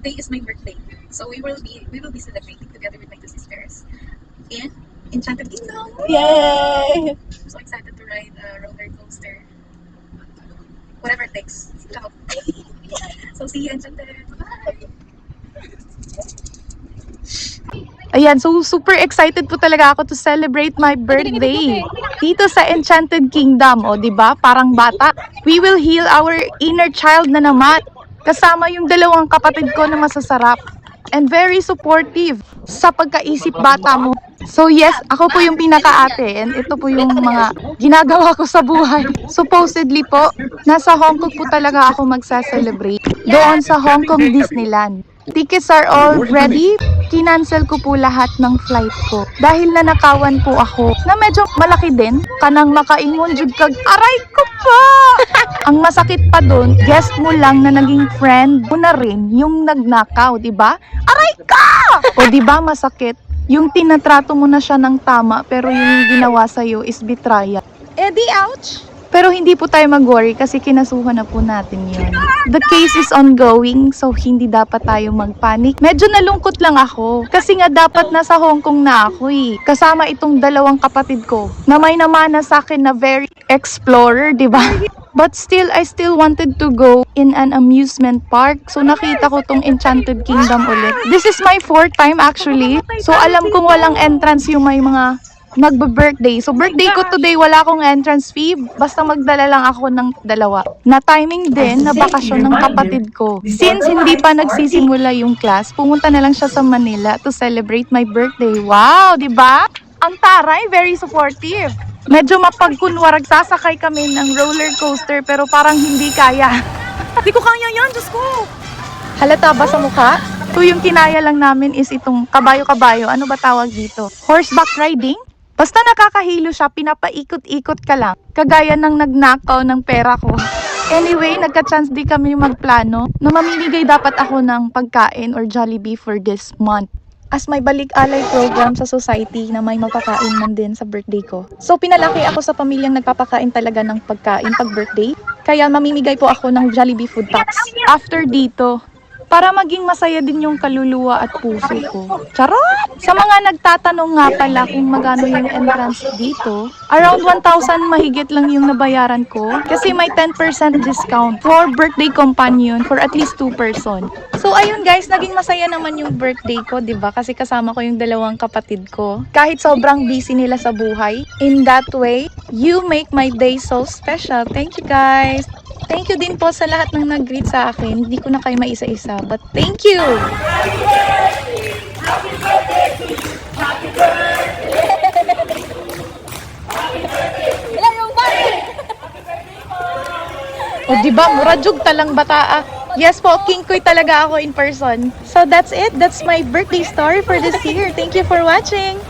today is my birthday. So we will be celebrating together with my two sisters in Enchanted Kingdom. Yay! I'm so excited to ride a roller coaster. Whatever it takes. Ciao. So see you Enchanted. Bye! Ayan, so super excited po talaga ako to celebrate my birthday dito sa Enchanted Kingdom. O, di ba? Parang bata. We will heal our inner child na naman. Kasama yung dalawang kapatid ko na masasarap and very supportive sa pagkaisip bata mo. So yes, ako po yung pinaka-ate and ito po yung mga ginagawa ko sa buhay. Supposedly po, nasa Hong Kong po talaga ako magsa-celebrate doon sa Hong Kong Disneyland. Tickets are all ready. Kinancel ko po lahat ng flight ko. Dahil nanakawan po ako na medyo malaki din. Kanang makaingon jud kag aray ko pa! Ang masakit pa doon, guest mo lang na naging friend mo na rin yung nagnakaw, di ba? Aray ka! O di ba masakit? Yung tinatrato mo na siya ng tama pero yung ginawa sa'yo is betrayal. Eh di ouch! Pero hindi po tayo mag-worry kasi kinasuhan na po natin yun. The case is ongoing, so hindi dapat tayo mag-panic. Medyo nalungkot lang ako kasi nga dapat nasa Hong Kong na ako eh. Kasama itong dalawang kapatid ko na may namana sa akin na very explorer, di ba? But still, I still wanted to go in an amusement park. So nakita ko tong Enchanted Kingdom ulit. This is my 4th time actually. So alam kong walang entrance yung may mga nagbe-birthday. So birthday ko today, wala akong entrance fee. Basta magdala lang ako ng dalawa. Na timing din na bakasyon ng kapatid ko. Since hindi pa nagsisimula yung class, pumunta na lang siya sa Manila to celebrate my birthday. Wow, di ba? Ang taray, very supportive. Medyo mapagkunwarag, sasakay kami ng roller coaster pero parang hindi kaya. Hindi ko kaya yan, Diyos ko! Halata ba sa mukha? So yung kinaya lang namin is itong kabayo-kabayo. Ano ba tawag dito? Horseback riding? Basta nakakahilo siya, pinapaikot-ikot ka lang. Kagaya ng nagnakaw ng pera ko. Anyway, nagka-chance di kami magplano na mamimigay dapat ako ng pagkain or Jollibee for this month. As may balik-alay program sa society na may mapakain man din sa birthday ko. So pinalaki ako sa pamilyang nagpapakain talaga ng pagkain pag birthday. Kaya mamimigay po ako ng Jollibee food packs. After dito, para maging masaya din yung kaluluwa at puso ko. Charot! Sa mga nagtatanong nga pala kung magano yung entrance dito, around 1,000 mahigit lang yung nabayaran ko kasi may 10% discount for birthday companion for at least 2 person. So ayun guys, naging masaya naman yung birthday ko, 'di ba? Kasi kasama ko yung dalawang kapatid ko. Kahit sobrang busy nila sa buhay, in that way, you make my day so special. Thank you guys! Thank you din po sa lahat ng nag-greet sa akin. Hindi ko na kayo maisa-isa, but thank you! Happy birthday! Happy birthday! Ilan yung birthday? O diba, murajog talang bataa. Yes po, King Koy talaga ako in person. So that's it. That's my birthday story for this year. Thank you for watching!